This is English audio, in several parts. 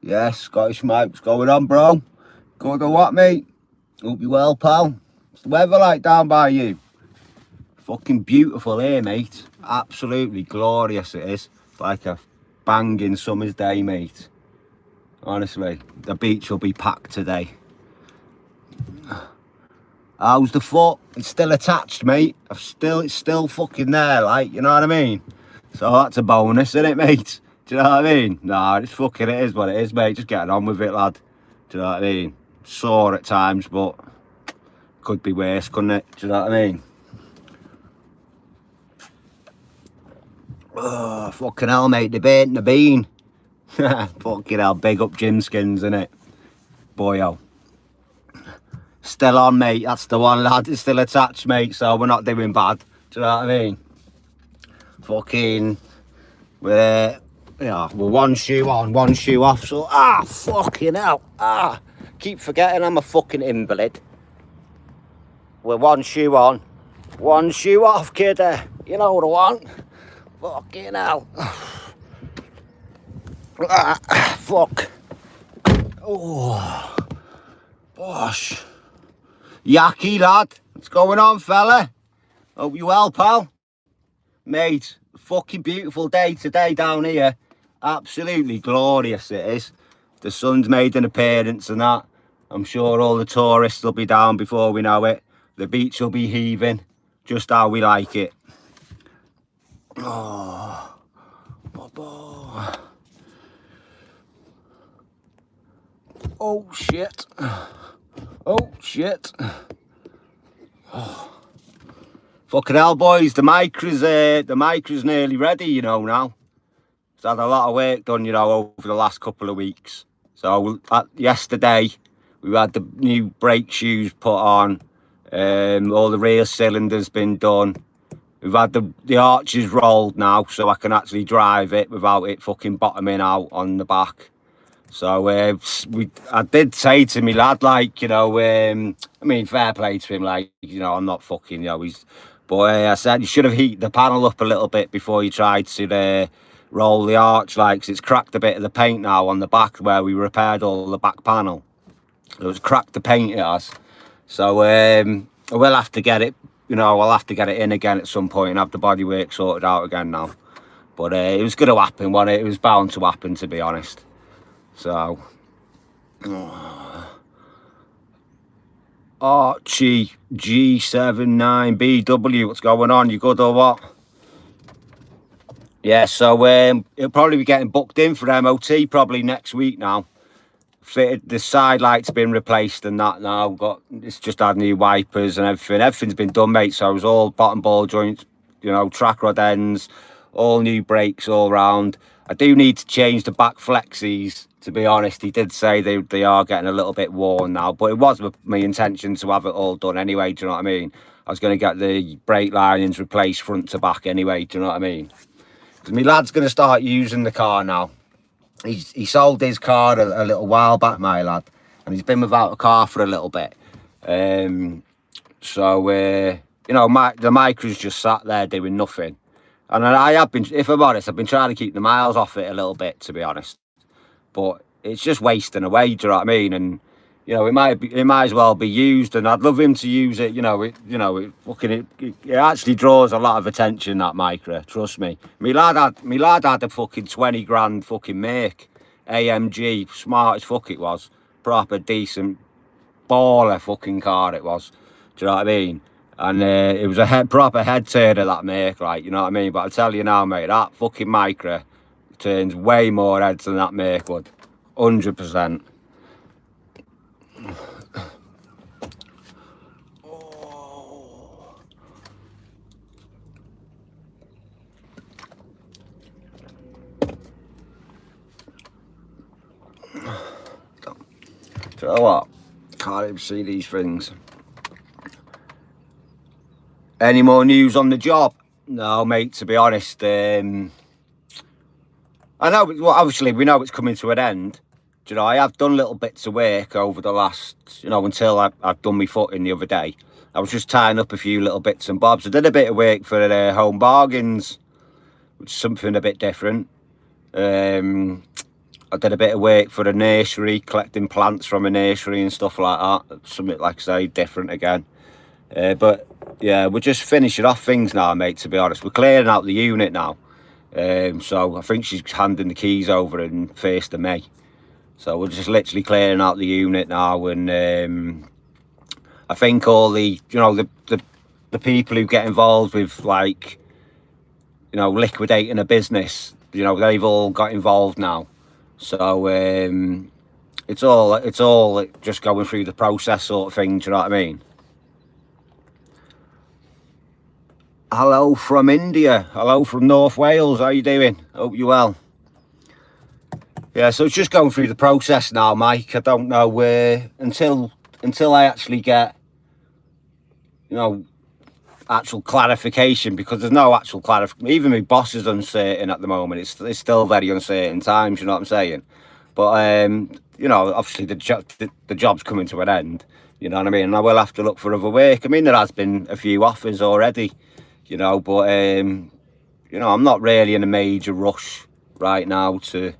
Yes, Scottish mate, what's going on, bro? Good or what, mate? Hope you well, pal. What's the weather like down by you? Fucking beautiful here, mate. Absolutely glorious it is. It's like a banging summer's day, mate. Honestly, the beach will be packed today. How's the foot? It's still attached, mate. It's still fucking there, like, you know what I mean? So that's a bonus, isn't it, mate? Do you know what I mean? Nah, it's fucking, it is what it is, mate. Just getting on with it, lad. Do you know what I mean? Sore at times, but could be worse, couldn't it? Do you know what I mean? Oh, fucking hell, mate. The bait and the bean. Fucking hell, big up Jim Skins, innit? Boyo. Still on, mate. That's the one, lad. It's still attached, mate, so we're not doing bad. Do you know what I mean? Fucking... we're one shoe on, one shoe off, so... fucking hell. Keep forgetting I'm a fucking invalid. We're one shoe on, one shoe off, kid. You know what I want? Fucking hell. Fuck. Oh. Gosh. Yaki, lad. What's going on, fella? Hope you well, pal. Mate, fucking beautiful day today down here. Absolutely glorious it is. The sun's made an appearance and that. I'm sure all the tourists will be down before we know it. The beach will be heaving, just how we like it. Oh, oh shit. Oh shit. Oh. Fucking hell, boys, the Micra's nearly ready, you know, now. It's had a lot of work done, you know, over the last couple of weeks. So yesterday we had the new brake shoes put on. All the rear cylinders been done. We've had the arches rolled now, so I can actually drive it without it fucking bottoming out on the back. So I did say to me lad, like, you know, I mean, fair play to him, like, you know, I'm not fucking, you know, but I said you should have heated the panel up a little bit before you tried to roll the arch, like, 'cause it's cracked a bit of the paint now on the back where we repaired all the back panel. It was cracked the paint, it has. So I will have to get it, you know, I'll have to get it in again at some point and have the bodywork sorted out again now. But it was going to happen, wasn't it? It was bound to happen, to be honest. So, Archie G79BW, what's going on? You good or what? Yeah, so it'll probably be getting booked in for MOT probably next week now. Fitted, the side light's been replaced and that now. It's just had new wipers and everything. Everything's been done, mate. So it was all bottom ball joints, you know, track rod ends, all new brakes all round. I do need to change the back flexies, to be honest. He did say they are getting a little bit worn now, but it was my intention to have it all done anyway, do you know what I mean? I was going to get the brake linings replaced front to back anyway, do you know what I mean? Because my lad's going to start using the car now. He sold his car a little while back, my lad, and he's been without a car for a little bit. You know, the Micra's just sat there doing nothing. And I have been, if I'm honest, I've been trying to keep the miles off it a little bit, to be honest. But it's just wasting away, do you know what I mean? And, you know, it might as well be used, and I'd love him to use it. It actually draws a lot of attention, that Micra, trust me. My lad had a fucking 20 grand fucking make, AMG, smart as fuck it was, proper decent baller fucking car it was. Do you know what I mean? And it was a proper head turner, that make, like, you know what I mean? But I'll tell you now, mate, that fucking Micra turns way more heads than that make would, 100%. Do you know what? Can't even see these things. Any more news on the job? No, mate, to be honest. I know, well, obviously, we know it's coming to an end. Do you know, I have done little bits of work over the last, you know, until I've done my footing the other day. I was just tying up a few little bits and bobs. I did a bit of work for Home Bargains, which is something a bit different. I did a bit of work for a nursery, collecting plants from a nursery and stuff like that. Something, like I say, different again. But yeah, we're just finishing off things now, mate, to be honest. We're clearing out the unit now. So I think she's handing the keys over in 1st of May. So we're just literally clearing out the unit now, and I think all the, you know, the people who get involved with, like, you know, liquidating a business, you know, they've all got involved now. So it's all just going through the process sort of thing. Do you know what I mean? Hello from India. Hello from North Wales. How you doing? Hope you're well. Yeah, so it's just going through the process now, Mike. I don't know where until I actually get, you know, actual clarification, because there's no actual clarification. Even my boss is uncertain at the moment. It's still very uncertain times. You know what I'm saying? But you know, obviously the job's coming to an end. You know what I mean? And I will have to look for other work. I mean, there has been a few offers already. You know, but you know, I'm not really in a major rush right now to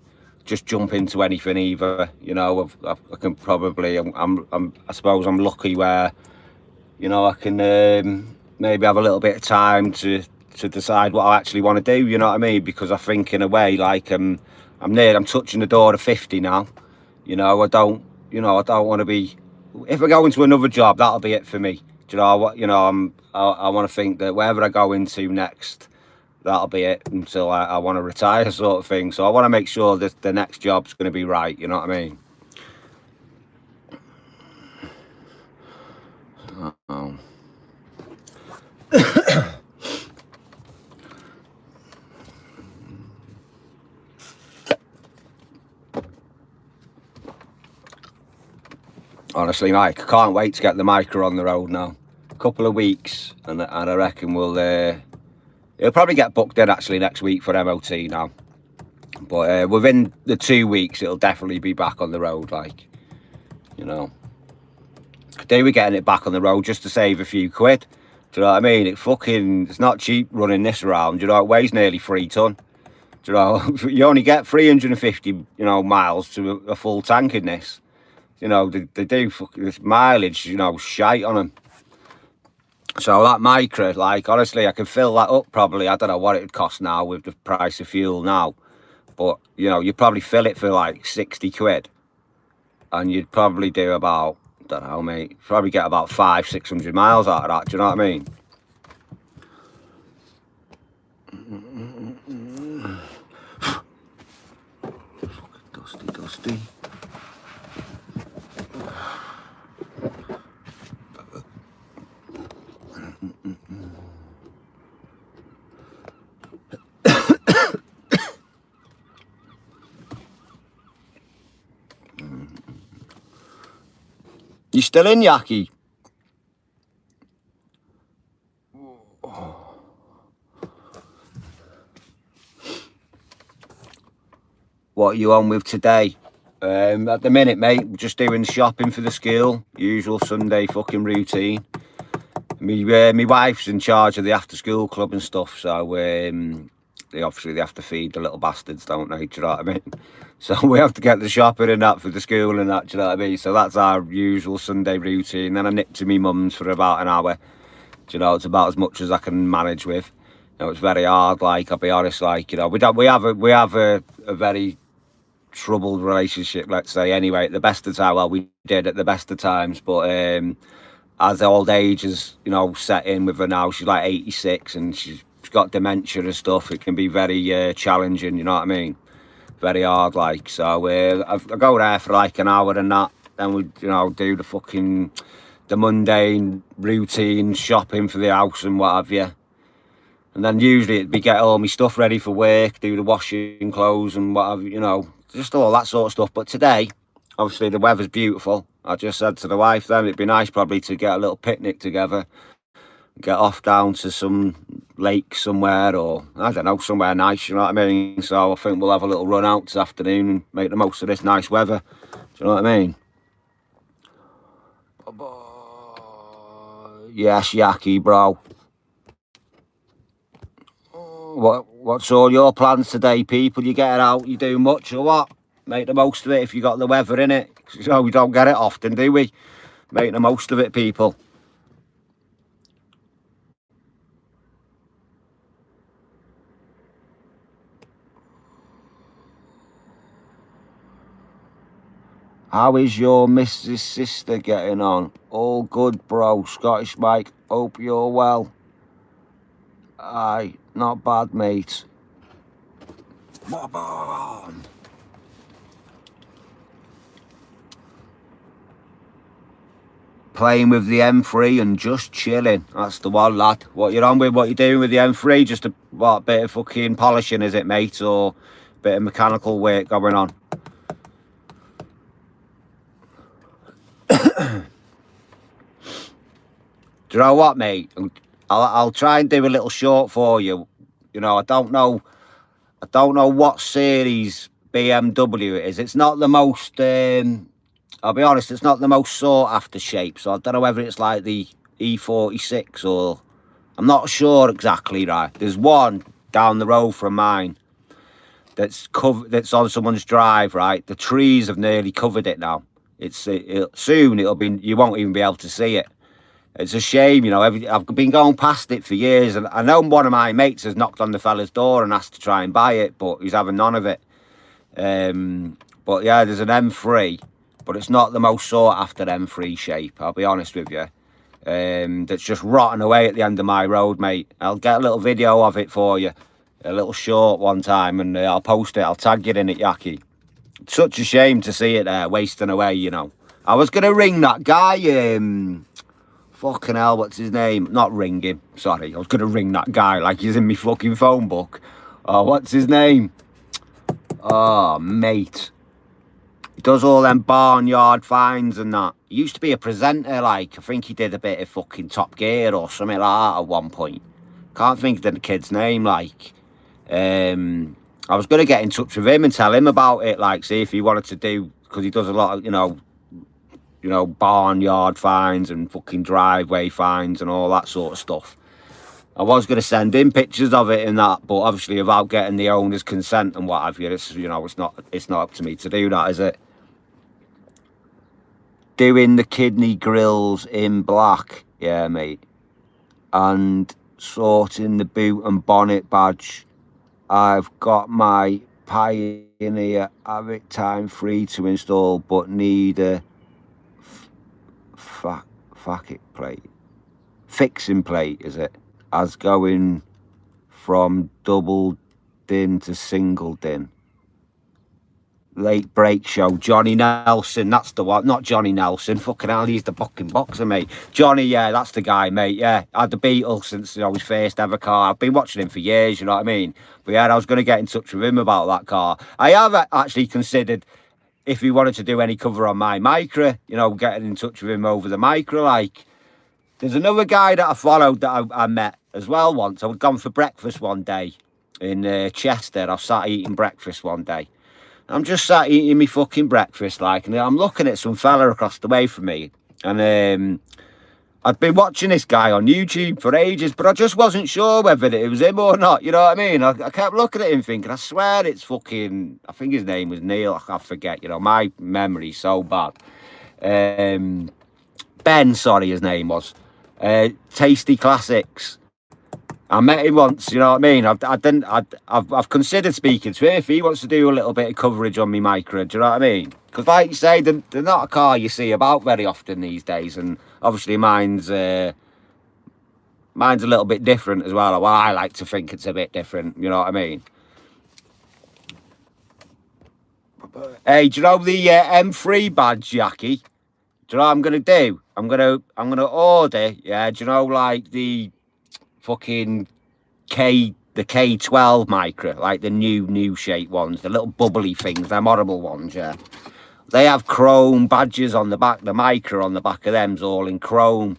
just jump into anything either. You know, I can probably, I suppose I'm lucky where, you know, I can maybe have a little bit of time to decide what I actually want to do. You know what I mean? Because I think in a way, like, I'm touching the door of 50 now. You know, I don't want to be. If I go into another job, that'll be it for me. Do you know what? You know, I want to think that wherever I go into next, that'll be it until I want to retire, sort of thing. So I want to make sure that the next job's going to be right. You know what I mean? Oh. Honestly, Mike, I can't wait to get the Micra on the road now. A couple of weeks, and I reckon it'll probably get booked in actually next week for MOT now. But within the 2 weeks, it'll definitely be back on the road, like, you know. Today we're getting it back on the road just to save a few quid. Do you know what I mean? It's not cheap running this around. You know, it weighs nearly 3 ton. Do you know, you only get 350, you know, miles to a full tank in this. You know, they do this mileage, you know, shite on them. So that Micra, like, honestly, I can fill that up probably. I don't know what it would cost now with the price of fuel now. But, you know, you'd probably fill it for like 60 quid. And you'd probably do about, I don't know, mate, probably get about 500-600 miles out of that. Do you know what I mean? Dusty. You still in, Yaki? What are you on with today? At the minute, mate, we're just doing shopping for the school. Usual Sunday fucking routine. My wife's in charge of the after school club and stuff, so they have to feed the little bastards, don't they? Do you know what I mean? So we have to get the shopping and that for the school and that, do you know what I mean? So that's our usual Sunday routine. Then I nip to my mum's for about an hour. Do you know, it's about as much as I can manage with. You know, it's very hard, like, I'll be honest, like, you know, we have a very troubled relationship, let's say, anyway, at the best of times. Well, we did at the best of times, but as old age is, you know, set in with her now, she's like 86 and she's got dementia and stuff. It can be very challenging, you know what I mean? Very hard, like. So I go there for like an hour and that, then we, you know, do the mundane routine shopping for the house and what have you. And then usually it'd be get all my stuff ready for work, do the washing clothes and what have you, you know, just all that sort of stuff. But today, obviously the weather's beautiful. I just said to the wife then it'd be nice probably to get a little picnic together, get off down to some lake somewhere, or I don't know, somewhere nice, you know what I mean? So I think we'll have a little run out this afternoon and make the most of this nice weather. Do you know what I mean? Yes, Yaki, bro. What's all your plans today, people? You getting out? You do much or what? Make the most of it if you got the weather in it. So we don't get it often, do we? Make the most of it, people. How is your Mrs. Sister getting on? All good, bro. Scottish Mike, hope you're well. Aye, not bad, mate. Bob on. Playing with the M3 and just chilling. That's the one, lad. What you're on with? What you doing with the M3? Just a bit of fucking polishing, is it, mate? Or a bit of mechanical work going on? Do you know what, mate? I'll try and do a little short for you. You know, I don't know what series BMW it is. It's not the most. I'll be honest, it's not the most sought after shape. So I don't know whether it's like the E46 or I'm not sure exactly. Right, there's one down the road from mine that's covered. That's on someone's drive. Right, the trees have nearly covered it now. Soon it'll be. You won't even be able to see it. It's a shame, you know. I've been going past it for years, and I know one of my mates has knocked on the fella's door and asked to try and buy it, but he's having none of it. But yeah, there's an M3, but it's not the most sought after M3 shape. I'll be honest with you. That's just rotting away at the end of my road, mate. I'll get a little video of it for you, a little short one time, and I'll post it. I'll tag you in it, Yaki. It's such a shame to see it there wasting away, you know. I was gonna ring that guy. Fucking hell, what's his name? Not ring him, sorry. I was going to ring that guy like he's in my fucking phone book. Oh, what's his name? Oh, mate. He does all them barnyard finds and that. He used to be a presenter, like, I think he did a bit of fucking Top Gear or something like that at one point. Can't think of the kid's name, like. I was going to get in touch with him and tell him about it, like, see if he wanted to do, because he does a lot of, you know, barnyard finds and fucking driveway finds and all that sort of stuff. I was going to send in pictures of it and that, but obviously without getting the owner's consent and what have you, it's, you know, it's not up to me to do that, is it? Doing the kidney grills in black, yeah, mate. And sorting the boot and bonnet badge. I've got my Pioneer Avic Time 3 to install, but need a fixing plate, is it? As going from double din to single din. Late break show, Johnny Nelson, that's the one. Not Johnny Nelson, fucking hell, he's the fucking boxer, mate. Johnny, yeah, that's the guy, mate, yeah. I had the Beatles since, you know, his first ever car. I've been watching him for years, you know what I mean? But yeah, I was going to get in touch with him about that car. I have actually considered if he wanted to do any cover on my Micra, you know, getting in touch with him over the Micra, like. There's another guy that I followed that I met as well once. I was gone for breakfast one day in Chester. I sat eating breakfast one day. I'm just sat eating me fucking breakfast, like, and I'm looking at some fella across the way from me. And I'd been watching this guy on YouTube for ages, but I just wasn't sure whether it was him or not. You know what I mean? I kept looking at him thinking, I swear it's fucking, I think his name was Neil. I forget, you know, my memory's so bad. Ben, sorry, his name was. Tasty Classics. I met him once, you know what I mean? I've considered speaking to him if he wants to do a little bit of coverage on me Micra, do you know what I mean? Because like you say, they're not a car you see about very often these days, and obviously mine's a little bit different as well. Well, I like to think it's a bit different, you know what I mean? Hey, do you know the M3 badge, Jackie? Do you know what I'm gonna do? I'm gonna order, yeah, do you know, like the fucking the K12 Micra, like the new shape ones, the little bubbly things, them horrible ones, yeah. They have chrome badges on the back, the Micra on the back of them's all in chrome.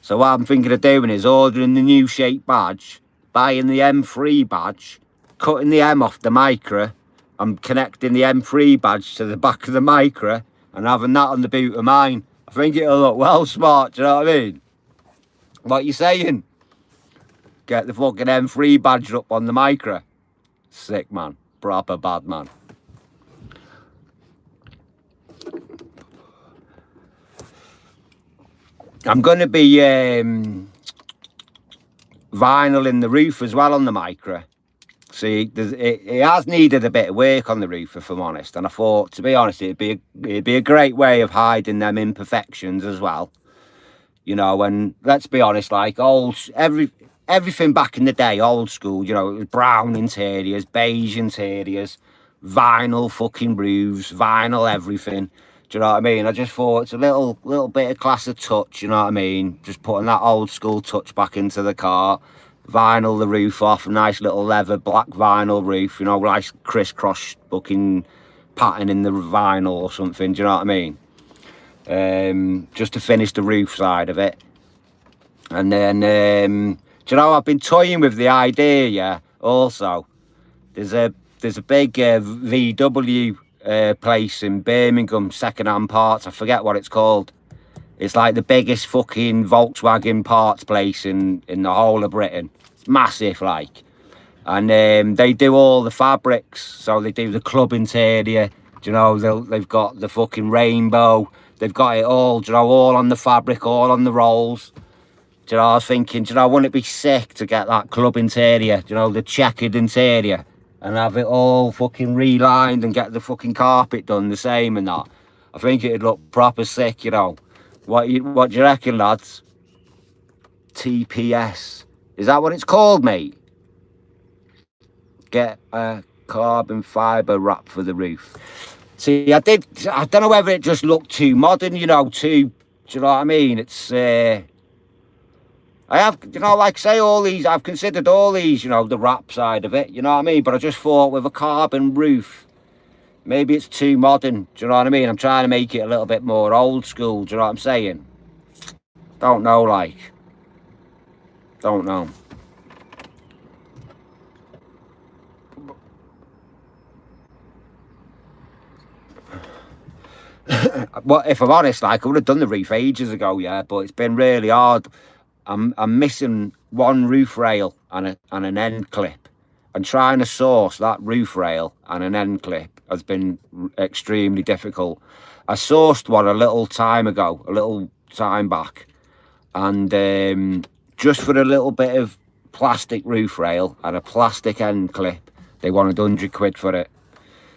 So what I'm thinking of doing is ordering the new shape badge, buying the M3 badge, cutting the M off the Micra, and connecting the M3 badge to the back of the Micra, and having that on the boot of mine. I think it'll look well smart, do you know what I mean? What you saying? Get the fucking M3 badge up on the Micra. Sick, man. Proper bad, man. I'm going to be vinyl in the roof as well on the Micra. See, it has needed a bit of work on the roof, if I'm honest. And I thought, to be honest, it'd be a great way of hiding them imperfections as well. You know, and let's be honest, like everything back in the day, old school, you know, it was brown interiors, beige interiors, vinyl fucking roofs, vinyl everything. Do you know what I mean? I just thought it's a little bit of class of touch, you know what I mean? Just putting that old school touch back into the car. Vinyl the roof off, a nice little leather black vinyl roof, you know, nice crisscross fucking pattern in the vinyl or something, do you know what I mean? Just to finish the roof side of it. And then, do you know, I've been toying with the idea, yeah, also. There's a big VW place in Birmingham, second-hand parts, I forget what it's called. It's like the biggest fucking Volkswagen parts place in the whole of Britain. It's massive, like. And they do all the fabrics. So they do the club interior. Do you know, they've got the fucking rainbow. They've got it all, do you know, all on the fabric, all on the rolls. Do you know, I was thinking, do you know, wouldn't it be sick to get that club interior, do you know, the checkered interior, and have it all fucking relined and get the fucking carpet done the same and that. I think it'd look proper sick, you know. What do you reckon, lads? TPS. Is that what it's called, mate? Get a carbon fibre wrap for the roof. See, I don't know whether it just looked too modern, you know, do you know what I mean? It's, I have, you know, like say I've considered all these, you know, the wrap side of it, you know what I mean? But I just thought with a carbon roof, maybe it's too modern, do you know what I mean? I'm trying to make it a little bit more old school, do you know what I'm saying? Don't know, like. Don't know. Well, if I'm honest, like, I would have done the roof ages ago, yeah, but it's been really hard. I'm missing one roof rail and an end clip. And trying to source that roof rail and an end clip has been extremely difficult. I sourced one a little time back, and just for a little bit of plastic roof rail and a plastic end clip, they wanted 100 quid for it.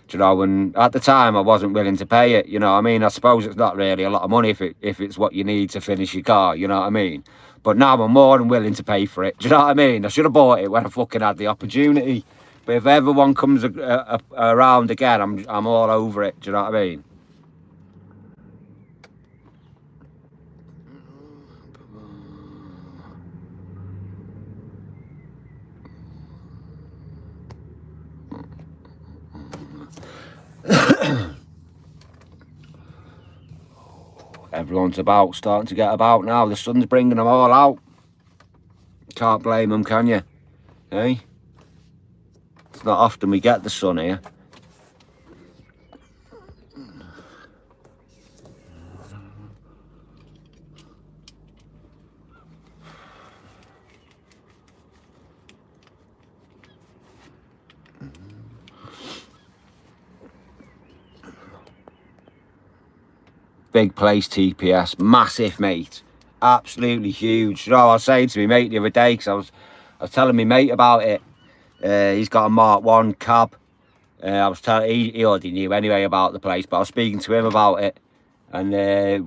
Do you know, and at the time I wasn't willing to pay it, you know what I mean? I suppose it's not really a lot of money if it's what you need to finish your car, you know what I mean? But now I'm more than willing to pay for it. Do you know what I mean? I should have bought it when I fucking had the opportunity. But if ever one comes around again, I'm all over it. Do you know what I mean? Everyone's starting to get about now. The sun's bringing them all out. Can't blame them, can you? Hey? It's not often we get the sun here. Big place, TPS, massive, mate, absolutely huge. You know, I was saying to my mate the other day, because I was telling my mate about it. He's got a Mark 1 cab. I was telling he already knew anyway about the place, but I was speaking to him about it, and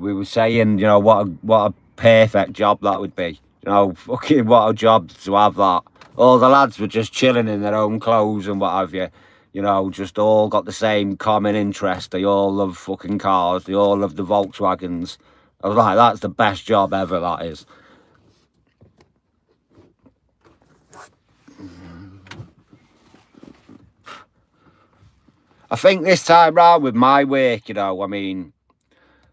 we were saying, you know, what a perfect job that would be. You know, fucking what a job to have that. All the lads were just chilling in their own clothes and what have you. You know, just all got the same common interest. They all love fucking cars. They all love the Volkswagens. I was like, that's the best job ever, that is. I think this time round with my work, you know, I mean,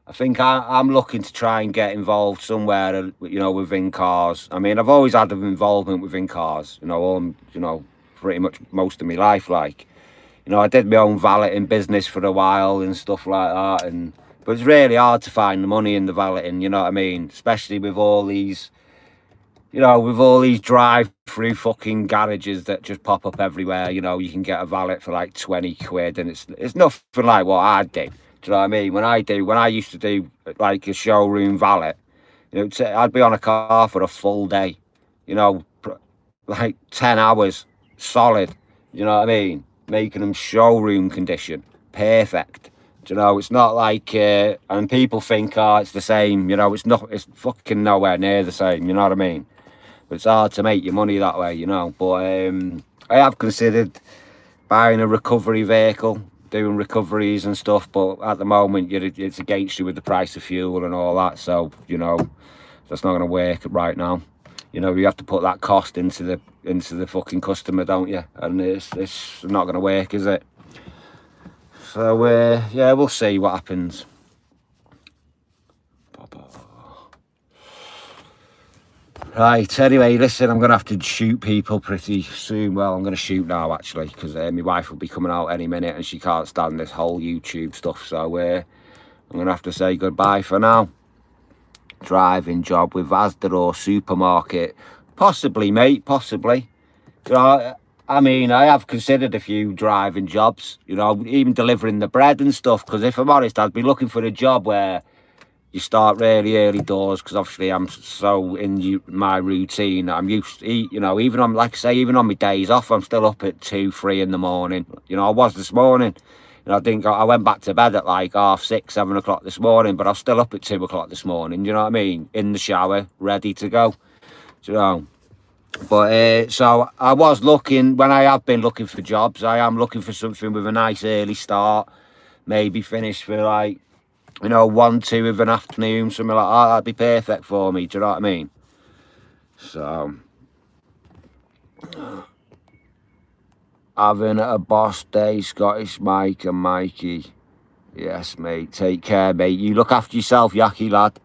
I think I'm looking to try and get involved somewhere, you know, within cars. I mean, I've always had an involvement within cars, you know, pretty much most of my life, like. You know, I did my own valeting business for a while and stuff like that, but it's really hard to find the money in the valeting, you know what I mean? Especially with all these, you know, with all these drive-through fucking garages that just pop up everywhere. You know, you can get a valet for like 20 quid, and it's nothing like what I do. Do you know what I mean? When I used to do like a showroom valet, You know, I'd be on a car for a full day, you know, like 10 hours solid. You know what I mean? Making them showroom condition, perfect. Do you know, it's not like, and people think, oh, it's the same. You know, it's not. It's fucking nowhere near the same. You know what I mean? But it's hard to make your money that way, you know. But I have considered buying a recovery vehicle, doing recoveries and stuff. But at the moment, it's against you with the price of fuel and all that. So you know, that's not going to work right now. You know, you have to put that cost into the fucking customer, don't you? And it's not going to work, is it? So yeah, we'll see what happens. Right, anyway, listen, I'm going to have to shoot people pretty soon. Well, I'm going to shoot now, actually, because my wife will be coming out any minute and she can't stand this whole YouTube stuff. So I'm going to have to say goodbye for now. Driving job with Asda or supermarket. Possibly, mate, possibly. You know, I mean, I have considered a few driving jobs, you know, even delivering the bread and stuff, because if I'm honest, I'd be looking for a job where you start really early doors, because obviously I'm so in my routine. I'm used to eat, you know, even on, like I say, even on my days off, I'm still up at 2, 3 in the morning. You know, I was this morning. You know, I went back to bed at like 6:30, 7 o'clock this morning, but I was still up at 2 o'clock this morning. You know what I mean? In the shower, ready to go. You know. But so I was looking, when I have been looking for jobs, I am looking for something with a nice early start, maybe finish for like, you know, 1, 2 of an afternoon, something like that. That'd be perfect for me. Do you know what I mean? So, having a boss day, Scottish Mike and Mikey. Yes, mate. Take care, mate. You look after yourself, Yaki lad.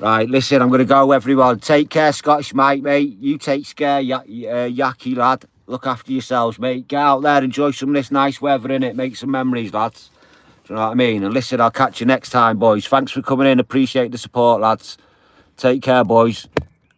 Right, listen, I'm going to go, everyone. Take care, Scottish Mike, mate. You take care, Yaki lad. Look after yourselves, mate. Get out there, enjoy some of this nice weather, innit? Make some memories, lads. Do you know what I mean? And listen, I'll catch you next time, boys. Thanks for coming in. Appreciate the support, lads. Take care, boys.